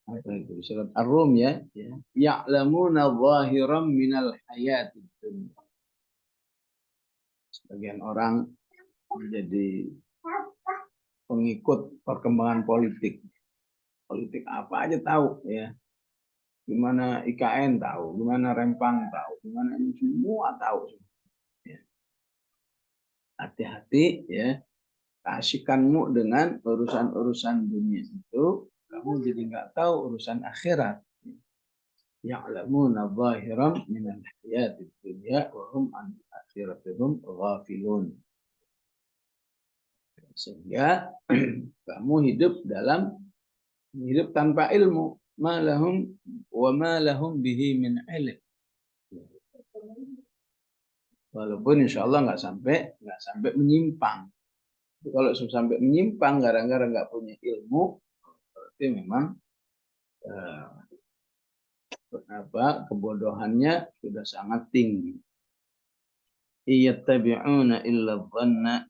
apa itu? Surat Ar-Rum ya. Ya'lamuna zahiran minal hayatid dunya. Sebagian orang menjadi pengikut perkembangan politik. Politik apa aja tahu ya. Gimana IKN tahu, gimana Rempang tahu, gimana ini semua tahu. Ya. Hati-hati ya. Keasikanmu dengan urusan-urusan dunia itu, kamu jadi nggak tahu urusan akhirat. Ya'lamuna zahiran minal hayatid dunya wa hum an akhiratihum ghafilun. Sehingga kamu hidup tanpa ilmu. Ma lahum wa ma lahum bihi min ilm. Walaupun insya Allah nggak sampai menyimpang. Kalau sampai menyimpang gara-gara nggak punya ilmu, berarti memang kebodohannya sudah sangat tinggi. Iyattabi'una illa dhanna.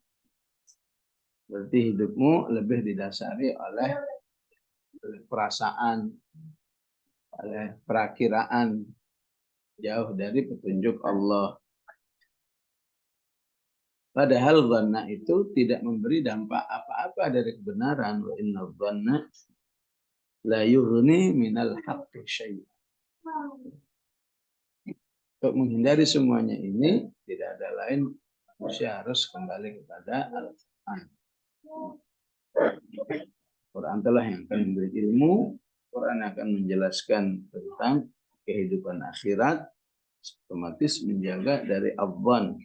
Berarti hidupmu lebih didasari oleh perasaan, oleh perakiraan, jauh dari petunjuk Allah. Padahal dhanna itu tidak memberi dampak apa-apa dari kebenaran. Wa inna dhanna la yughni minal haqqi syai'an. Untuk menghindari semuanya ini, tidak ada lain, manusia harus kembali kepada Al-Quran. Quran telah yang akan memberi ilmu, Quran akan menjelaskan tentang kehidupan akhirat, otomatis menjaga dari adhan.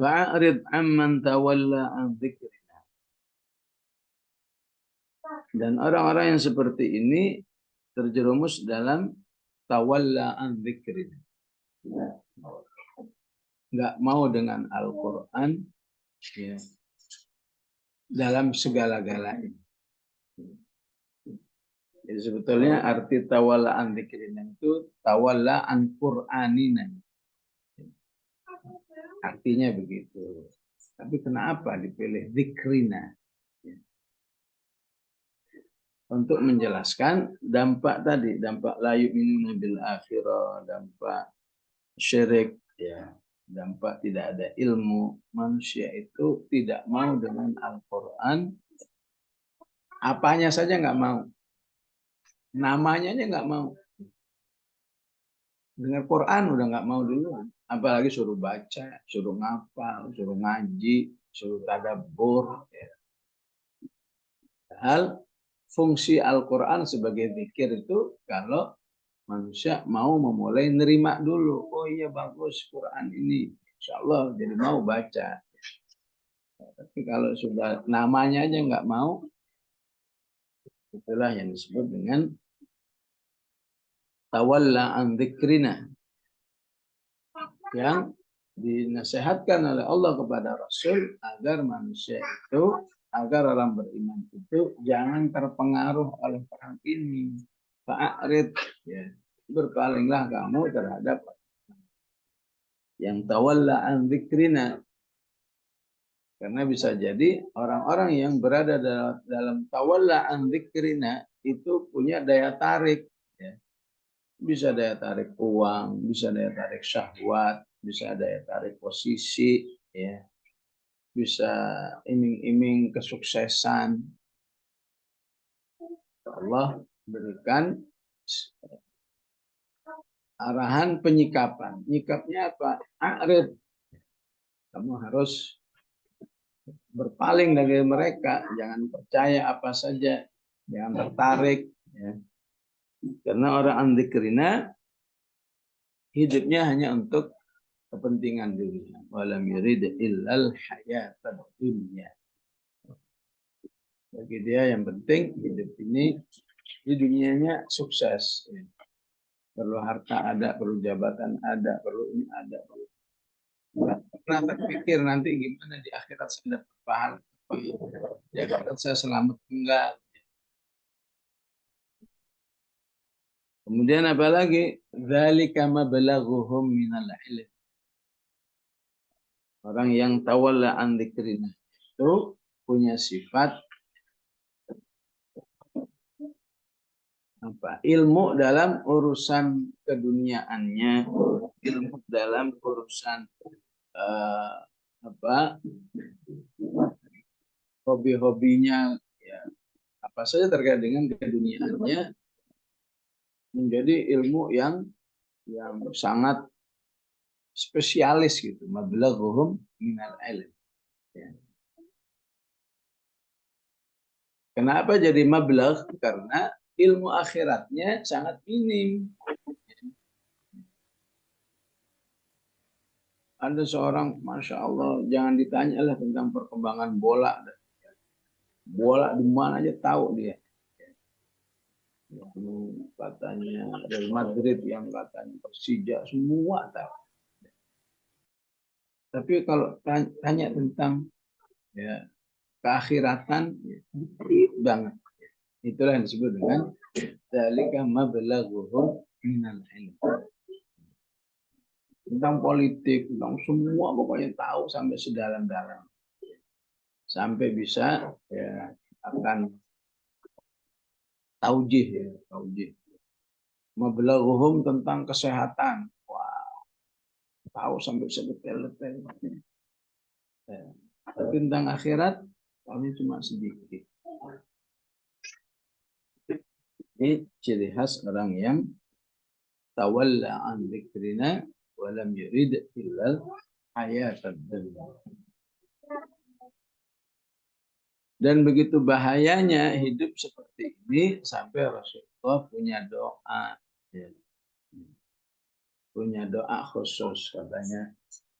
Fa'arid amman tawalla an dzikrina. Dan orang-orang yang seperti ini terjerumus dalam tawalla an dzikrina. Nggak mau dengan Al-Quran ya, dalam segala-galanya. Jadi sebetulnya arti tawalla an dzikrina itu tawalla an Qur'anina. Artinya begitu. Tapi kenapa dipilih dzikrina? Untuk menjelaskan dampak tadi, dampak la yu'minuna bil akhirah, dampak syirik, ya, dampak tidak ada ilmu. Manusia itu tidak mau dengan Al-Quran, apanya saja nggak mau, namanya aja nggak mau. Dengar Quran udah nggak mau duluan, apalagi suruh baca, suruh ngapal, suruh ngaji, suruh tadabbur. Ya. Hal fungsi Al-Quran sebagai zikir itu kalau manusia mau memulai nerima dulu. Oh iya bagus Quran ini. Insya Allah jadi mau baca. Tapi kalau sudah namanya aja nggak mau, itulah yang disebut dengan tawalla an dzikrina. Yang dinasihatkan oleh Allah kepada Rasul agar manusia itu, agar orang beriman itu jangan terpengaruh oleh perang ini. Fa'arid, ya, berpalinglah kamu terhadap yang tawalla an dzikrina. Karena bisa jadi orang-orang yang berada dalam tawalla an dzikrina itu punya daya tarik. Ya. Bisa daya tarik uang, bisa daya tarik syahwat, bisa daya tarik posisi. Ya. bisa iming-iming kesuksesan. Allah berikan arahan penyikapan. Nyikapnya apa? A'rid. Kamu harus berpaling dari mereka, jangan percaya apa saja, jangan tertarik. Ya. Karena orang andzikrina hidupnya hanya untuk kepentingan dunia. Walam yurid illal hayatad dunya. Bagi dia yang penting hidup ini di dunianya sukses. Perlu harta ada, perlu jabatan ada, perlu ini ada. Pernah terpikir nanti gimana di akhirat saya dapat pahala? Di akhirat saya selamat enggak? Kemudian apa lagi? Dzalika mablaghuhum minal ilm. Orang yang tawalla an dzikrina itu punya sifat apa? Ilmu dalam urusan keduniaannya, ilmu dalam urusan apa? Hobi-hobinya, ya, apa saja terkait dengan keduniaannya menjadi ilmu yang sangat spesialis gitu. Mablaghuhum minal ilm. Ya. Kenapa jadi mablagh? Karena ilmu akhiratnya sangat minim. Ada seorang, Masya Allah, jangan ditanya lah tentang perkembangan bola. Bola di mana aja tahu dia. Katanya dari Madrid, yang katanya Persija, semua tahu. Tapi kalau tanya tentang ya, keakhiratan, ya, dikit banget. Itulah yang disebut dengan dzalika mablaghuhum minal ilm. Tentang politik, tentang semua pokoknya tahu sampai sedalam-dalam. Sampai bisa ya akan taujih ya, taujih. Mablaghuhum tentang kesehatan. Wah, tahu sampai sedetail-detail. Ya. Tapi tentang akhirat, tahunya cuma sedikit. Ini ciri khas orang yang tawalla an dzikrina wa lam yurid illa hayatad dunya. Dan begitu bahayanya hidup seperti ini sampai Rasulullah punya doa, ya. Punya doa khusus katanya,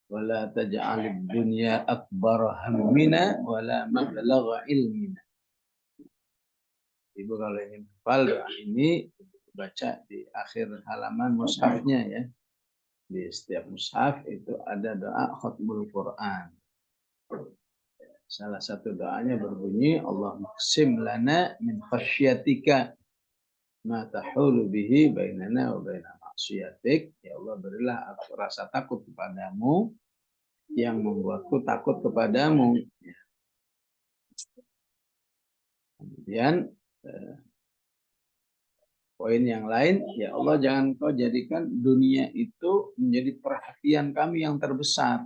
wala taj'alid dunya akbar hammina wala mablagha ilmina. Ibu kalau ingin hafal doa ini baca di akhir halaman mushafnya ya. Di setiap mushaf itu ada doa khatmul Quran. Salah satu doanya berbunyi, Allah maksim lana min khasyatika ma tahulu bihi bainana wa baina maksiatik. Ya Allah, berilah aku rasa takut kepadamu yang membuatku takut kepadamu. Kemudian poin yang lain, ya Allah, jangan kau jadikan dunia itu menjadi perhatian kami yang terbesar.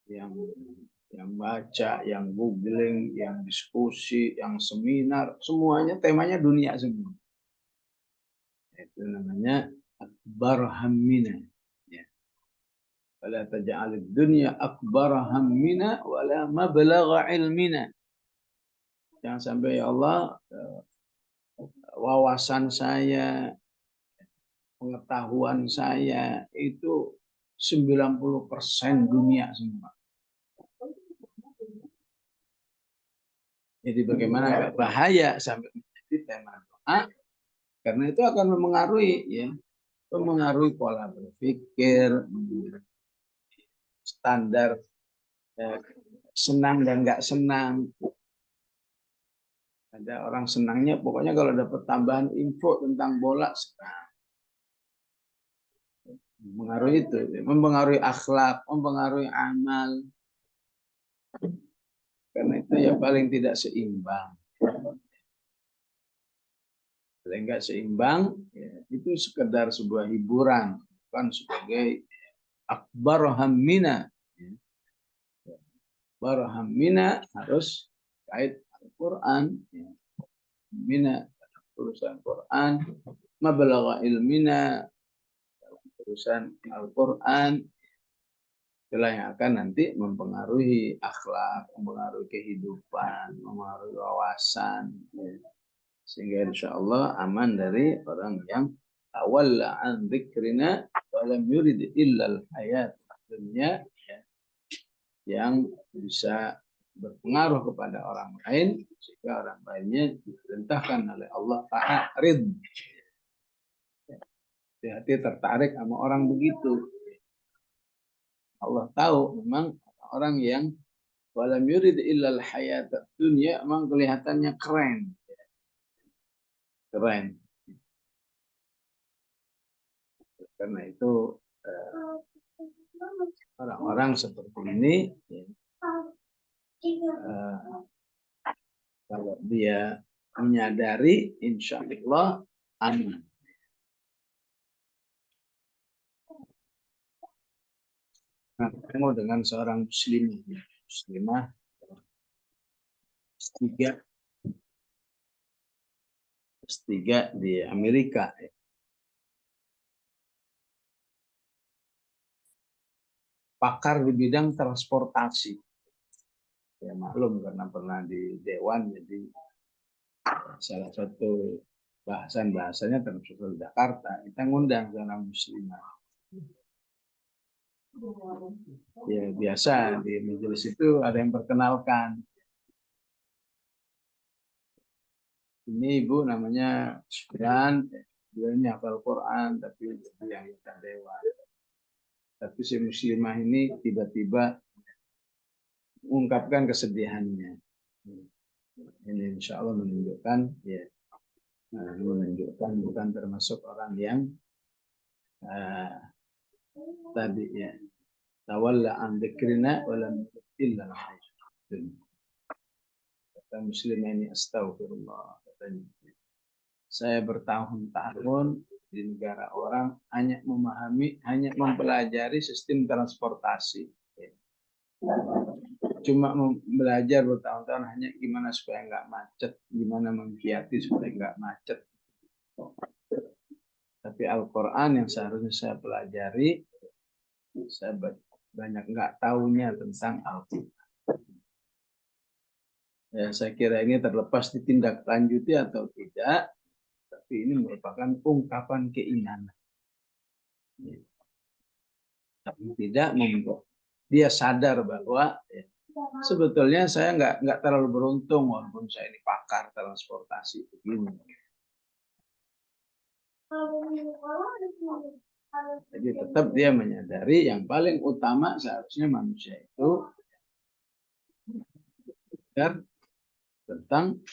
Yang baca, yang googling, yang diskusi, yang seminar, semuanya temanya dunia semua. Itu namanya akbar hammina. Ya. Wala taj'alid dunya akbar hammina wala mablagha ilmina. Jangan sampai ya Allah wawasan saya, pengetahuan saya itu 90% dunia semua. Jadi bagaimana bahaya sampai menjadi tema doa, karena itu akan memengaruhi ya, memengaruhi pola berpikir, standar senang dan nggak senang. Ada orang senangnya pokoknya kalau dapat tambahan info tentang bola senang. Mempengaruhi itu, mempengaruhi akhlak, mempengaruhi amal. Karena itu ya paling tidak seimbang. Kalau nggak seimbang, ya, itu sekedar sebuah hiburan, bukan sebagai akbar hammina. Akbar hammina harus kait Al-Quran. Mina urusan Quran, mabalagha ilmina urusan Al-Quran, itulah yang akan nanti mempengaruhi akhlak, mempengaruhi kehidupan, mempengaruhi wawasan, sehingga insya Allah aman dari orang yang tawalla an dzikrina wa lam yurid illa al-hayat dunya, yang bisa berpengaruh kepada orang lain sehingga orang lainnya diperintahkan oleh Allah fa'rid. Hati-hati tertarik sama orang begitu. Allah tahu memang orang yang walam yurid illal hayat dunya memang kelihatannya keren. Keren. Karena itu orang-orang seperti ini kalau dia menyadari insya Allah aman. Nah, ketemu dengan seorang muslimah S3 di Amerika. Pakar di bidang transportasi. Ya maklum karena pernah di Dewan, jadi salah satu bahasanya termasuk di Jakarta. Kita ngundang seorang muslimah. Ya biasa di majelis itu ada yang perkenalkan. Ini ibu namanya Sufyan, dia ini hafal Quran tapi yang kita Dewan. Tapi si muslimah ini tiba-tiba mengungkapkan kesedihannya. Ini insya Allah menunjukkan, ya, menunjukkan bukan termasuk orang yang tadi ya tawalla an dzikrina wa lam illa al-hayy. Kata muslimah ini astagfirullah, katanya. Saya bertahun-tahun di negara orang hanya memahami, hanya mempelajari sistem transportasi. Cuma belajar bertahun-tahun hanya gimana supaya nggak macet, gimana mengkiati supaya nggak macet. Tapi Al-Quran yang seharusnya saya pelajari, saya banyak nggak tahunya tentang Al-Quran. Ya, saya kira ini terlepas ditindaklanjuti atau tidak, tapi ini merupakan ungkapan keimanan. Tapi tidak membuat dia sadar bahwa ya, sebetulnya saya nggak terlalu beruntung walaupun saya ini pakar transportasi begini. Jadi tetap dia menyadari yang paling utama seharusnya manusia itu belajar tentang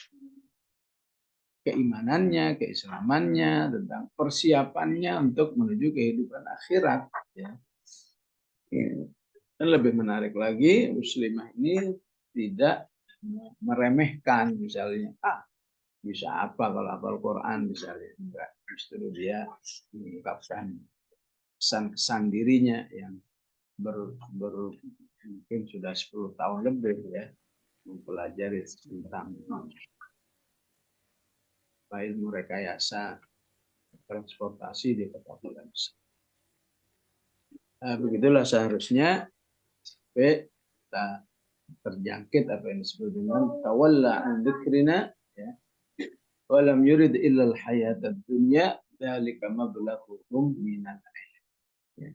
keimanannya, keislamannya, tentang persiapannya untuk menuju kehidupan akhirat. Ya. Dan lebih menarik lagi, muslimah ini tidak meremehkan misalnya, bisa apa kalau hafal Quran misalnya. Enggak, justru dia mengungkapkan kesan-kesan dirinya yang mungkin sudah 10 tahun lebih ya mempelajari tentang ilmu rekayasa transportasi di kota-kota besar. Begitulah seharusnya sampai kita terjangkit apa yang disebut dengan tawalla an dzikrina, ya. Wa lam yurid illa al-hayatad dunya dzalika mablaghuhum minal ilm. Ya.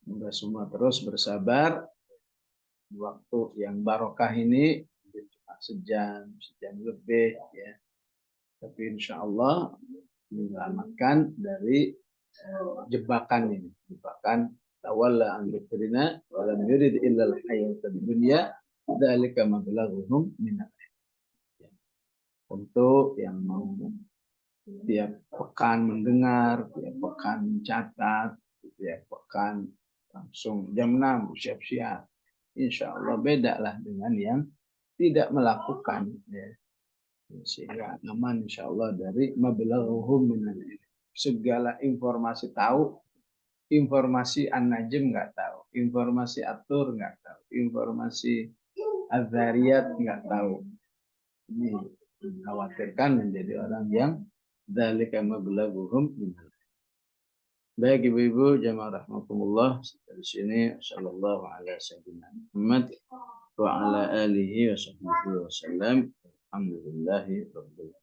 Semoga semua terus bersabar. Waktu yang barokah ini cuma sejam lebih ya. Tapi insya Allah menyelamatkan dari jebakan ini. Jebakan tawalla an dzikrina wa lam yurid illa al-hayatad dunya dzalika mablaghuhum minal ilm. Untuk yang mau tiap pekan mendengar, tiap pekan mencatat, tiap pekan langsung jam 6 siap-siap. Insya Allah beda lah dengan yang tidak melakukan. Ya. Sehingga aman insya Allah dari mablaghuhum minal ilm. Segala informasi tahu, informasi An-Najm nggak tahu, informasi At-Tur nggak tahu, informasi Az-Zariyat nggak tahu. Ini mengkhawatirkan menjadi orang yang dzalika mablaghuhum minal. Baik ibu-ibu jamaah rahmatullah, dari sini sallallahu ala sayyidina Muhammad wa ala alihi wa sahbihi wa sallam. Alhamdulillahi rabbil